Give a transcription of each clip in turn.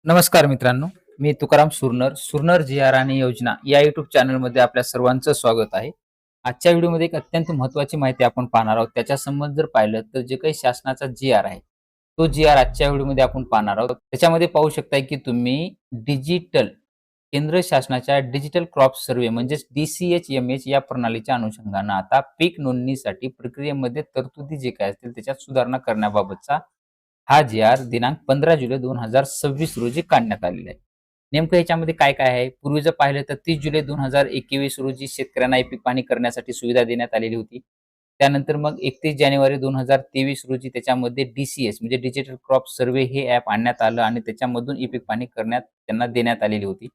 नमस्कार मित्रांनो, मी तुकाराम सुरनर, सुरनर जी-आर आणि योजना या यूट्यूब चॅनलमध्ये आपल्या सर्वांचं स्वागत आहे. आजच्या व्हिडिओमध्ये एक अत्यंत महत्त्वाची माहिती आपण पाहणार आहोत. त्याच्या संबंध जर पाहिलं तर जे काही शासनाचा जी-आर आहे, तो जी-आर आजच्या व्हिडिओमध्ये आपण पाहणार आहोत. त्याच्यामध्ये पाहू शकताय की तुम्ही डिजिटल केंद्र शासनाच्या डिजिटल क्रॉप सर्व्हे म्हणजेच DCH-MS या प्रणालीच्या अनुषंगानं आता पीक नोंदणीसाठी प्रक्रियेमध्ये तरतुदी जे काही असतील त्याच्यात सुधारणा करण्याबाबतचा हा जी-आर दिनांक 15 जुलै 2026 रोजी काढण्यात आलेला आहे. नेमकं ह्याच्यामध्ये काय-काय आहे? पूर्वी जर पाहिलं तर 30 जुलै 2021 रोजी शेतकऱ्यांना ई-पीक पाहणी करण्यासाठी सुविधा देण्यात आलेली होती. त्यानंतर मग 31 जानेवारी 2023 रोजी त्याच्यामध्ये DCS म्हणजे डिजिटल क्रॉप सर्व्हे हे ॲप आणण्यात आलं आणि त्याच्यामधून ई-पीक पाहणी करण्यात त्यांना देण्यात आलेली होती.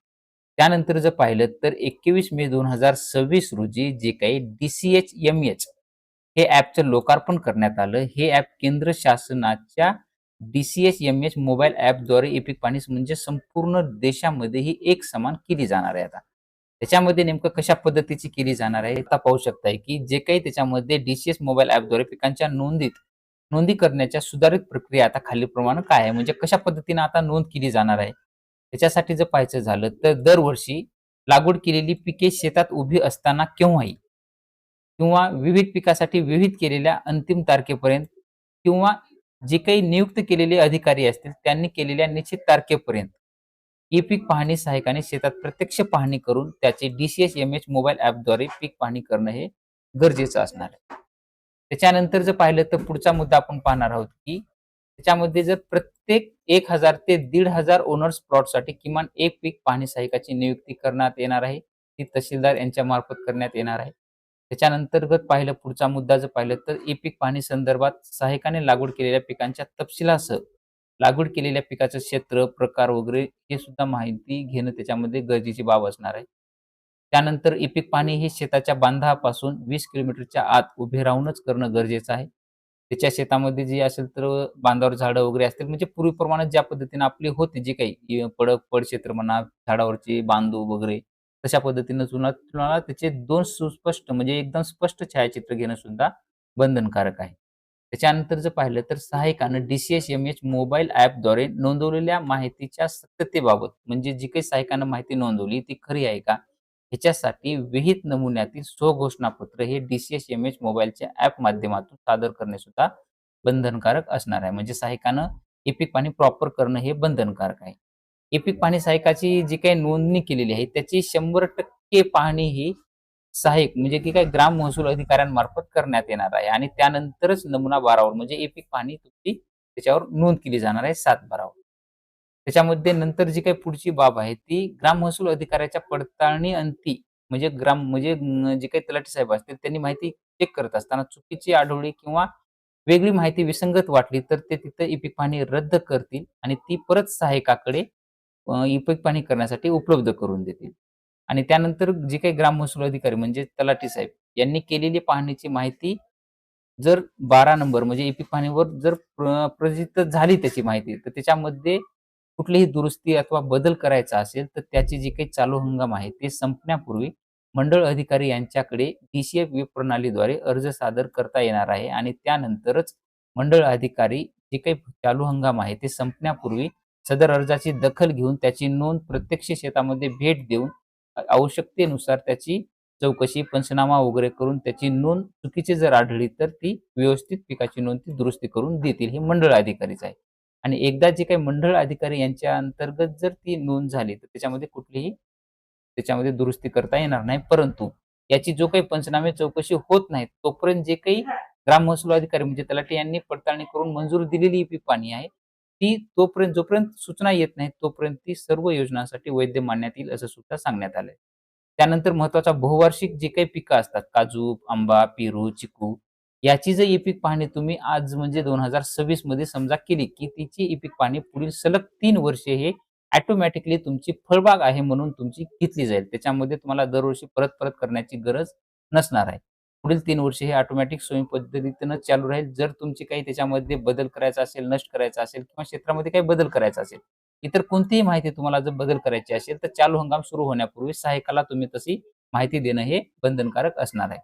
त्यानंतर जर पाहिलं तर 21 मे 2026 रोजी जे काही DCH-MS हे ॲपचं लोकार्पण करण्यात आलं. हे ॲप केंद्र शासनाच्या DCH-MS मोबाईल ॲपद्वारे ई-पीक पाहणी म्हणजे संपूर्ण देशामध्ये ही एक समान केली जाणार आहे आता. त्याच्यामध्ये नेमकं कशा पद्धतीची केली जाणार आहे, आता पाहू शकताय, की जे काही त्याच्यामध्ये DCS मोबाईल ॲपद्वारे पिकांच्या नोंदी करण्याच्या सुधारित प्रक्रिया आता खालीलप्रमाणे काय आहे, म्हणजे कशा पद्धतीने आता नोंद केली जाणार आहे. त्याच्यासाठी जर पाहायचं झालं तर दरवर्षी लागवड केलेली पिके शेतात उभी असताना केव्हाही किंवा विविध पिकासाठी विहित केलेल्या अंतिम तारखेपर्यंत किंवा जे काही नियुक्त केलेले अधिकारी असतील त्यांनी केलेल्या निश्चित तारखेपर्यंत ई-पीक पाहणी सहाय्यकाने शेतात प्रत्यक्ष पाहणी करून त्याचे DCH-MS मोबाईल ॲपद्वारे पीक पाहणी करणं हे गरजेचं असणार आहे. त्याच्यानंतर जर पाहिलं तर पुढचा मुद्दा आपण पाहणार आहोत, की त्याच्यामध्ये जर प्रत्येक 1000 ते 1500 ओनर्स प्लॉटसाठी किमान एक पीक पाहणी सहाय्यकाची नियुक्ती करण्यात येणार आहे. ती तहसीलदार यांच्यामार्फत करण्यात येणार आहे. त्याच्या अंतर्गत पाहिलं पुढचा मुद्दा जर पाहिलं तर ई-पीक पाहणी संदर्भात सहाय्यकाने लागवड केलेल्या पिकांच्या तपशिलासह लागवड केलेल्या पिकाचं क्षेत्र, प्रकार वगैरे हे सुद्धा माहिती घेणं त्याच्यामध्ये गरजेची बाब असणार आहे. त्यानंतर ई-पीक पाहणी हे शेताच्या बांधापासून 20 किलोमीटरच्या आत उभे राहूनच करणं गरजेचं आहे. त्याच्या शेतामध्ये जे असेल तर बांधावर झाडं वगैरे असतील म्हणजे पूर्वीप्रमाणे ज्या पद्धतीने आपली होती जी काही पडक्षेत्र म्हणा, झाडावरची बांधू वगैरे तशा पद्धतीनं तुम्हाला त्याचे 2 सुस्पष्ट म्हणजे एकदम स्पष्ट छायाचित्र घेणं सुद्धा बंधनकारक आहे. त्याच्यानंतर जर पाहिलं तर सहाय्यकानं DCH-MS मोबाईल ॲपद्वारे नोंदवलेल्या माहितीच्या सत्यतेबाबत म्हणजे जी काही सहाय्यकानं माहिती नोंदवली ती खरी आहे का? ह्याच्यासाठी विहित नमुन्यातील स्वघोषणापत्र हे DCH-MS मोबाईलच्या ॲप माध्यमातून सादर करणे सुद्धा बंधनकारक असणार आहे. म्हणजे सहाय्यकानं ई-पीक पाहणी प्रॉपर करणं हे बंधनकारक आहे. ई-पीक पाहणी सहाय्यकाची जी काही नोंदणी केलेली आहे त्याची 100% पाहणी ही सहाय्यक म्हणजे की काय ग्राम महसूल अधिकाऱ्यांमार्फत करण्यात येणार आहे आणि त्यानंतरच नमुना बारावर म्हणजे ई-पीक पाहणी तुमची त्याच्यावर नोंद केली जाणार आहे 7 बारावर. त्याच्यामध्ये नंतर जी काही पुढची बाब आहे ती ग्राम महसूल अधिकाऱ्याच्या पडताळणी अंती म्हणजे जे काही तलाठी साहेब असतील त्यांनी माहिती चेक करत असताना चुकीची आढळली किंवा वेगळी माहिती विसंगत वाटली तर ते तिथं ई-पीक पाहणी रद्द करतील आणि ती परत सहाय्यकाकडे ई-पीक पाहणी करण्यासाठी उपलब्ध करून देतील. आणि त्यानंतर जे काही ग्राम महसूल अधिकारी म्हणजे तलाठी साहेब यांनी केलेली पाहणीची माहिती जर 12 नंबर म्हणजे ई-पीक पाहणीवर जर प्रचित झाली त्याची माहिती, तर त्याच्यामध्ये कुठलीही दुरुस्ती अथवा बदल करायचा असेल, तर त्याची जी काही चालू हंगाम आहे, ते संपण्यापूर्वी मंडळ अधिकारी यांच्याकडे DCF वेब प्रणालीद्वारे अर्ज सादर करता येणार आहे आणि त्यानंतरच मंडळ अधिकारी जे काही चालू हंगाम आहे, ते संपण्यापूर्वी सदर अर्जाची दखल घेऊन त्याची नोंद प्रत्यक्ष शेतामध्ये भेट देऊन आवश्यकतेनुसार त्याची चौकशी, पंचनामा वगैरे करून त्याची नोंद चुकीची जर आढळली, तर ती व्यवस्थित पिकाची नोंद ती दुरुस्ती करून देतील. हे मंडळ अधिकारीच आहे. आणि एकदा जे काही मंडळ अधिकारी यांच्या अंतर्गत जर ती नोंद झाली, तर त्याच्यामध्ये दुरुस्ती करता येणार नाही. परंतु याची जो काही पंचनामे चौकशी होत नाहीत, तोपर्यंत जे काही ग्राम महसूल अधिकारी म्हणजे तलाठी यांनी पडताळणी करून मंजूर दिलेली पीक पाहणी आहे, ती जोपर्यंत सूचना येत नाहीत, तोपर्यंत ती सर्व योजनांसाठी वैध मानण्यात येईल असं सुद्धा सांगण्यात आलंय. त्यानंतर महत्त्वाचा बहुवार्षिक जे काही पिकं असतात, काजू, आंबा, पेरू, चिकू याची जर ई-पीक पाहणी तुम्ही आज म्हणजे 2026 मध्ये समजा केली, की तिची ई-पीक पाहणी पुढील सलग 3 वर्षे हे ऑटोमॅटिकली तुमची फळबाग आहे म्हणून तुमची घेतली जाईल. त्याच्यामध्ये तुम्हाला दरवर्षी परत-परत करण्याची गरज नसणार आहे. पुढील 3 वर्षे हे ऑटोमॅटिक स्वयं पद्धतीनं चालू राहील. जर तुमची काही त्याच्यामध्ये बदल करायचा असेल, नष्ट करायचा असेल किंवा क्षेत्रामध्ये काही बदल करायचा असेल, इतर कोणतीही माहिती तुम्हाला जर बदल करायची असेल, तर चालू हंगाम सुरू होण्यापूर्वी सहाय्यकाला तुम्ही तशी माहिती देणं हे बंधनकारक असणार आहे.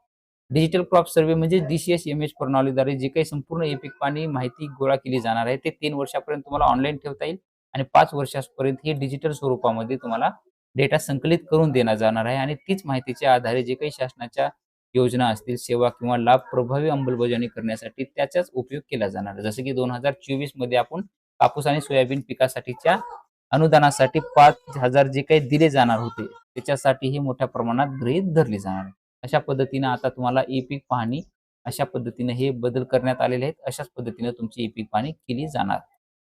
डिजिटल क्रॉप सर्व्हे म्हणजे DCH-MS प्रणालीद्वारे जे काही संपूर्ण ई-पीक पाहणी माहिती गोळा केली जाणार आहे, ते 3 वर्षापर्यंत तुम्हाला ऑनलाईन ठेवता येईल आणि 5 वर्षांपर्यंत हे डिजिटल स्वरूपामध्ये तुम्हाला डेटा संकलित करून देण्यात जाणार आहे आणि तीच माहितीच्या आधारे जे काही शासनाच्या योजना असतील, सेवा किंवा लाभ प्रभावी अंमलबजावणी करण्यासाठी त्याचाच उपयोग केला जाणार आहे. जसं की 2024 मध्ये आपण कापूस आणि सोयाबीन पिकासाठीच्या अनुदानासाठी 5,000 जे काही दिले जाणार होते, त्याच्यासाठीही मोठ्या प्रमाणात गृहीत धरली जाणार आहे. अशा पद्धतीनं आता तुम्हाला ई-पीक पाहणी अशा पद्धतीने हे बदल करण्यात आलेले आहेत. अशाच पद्धतीने तुमची ई-पीक पाहणी केली जाणार.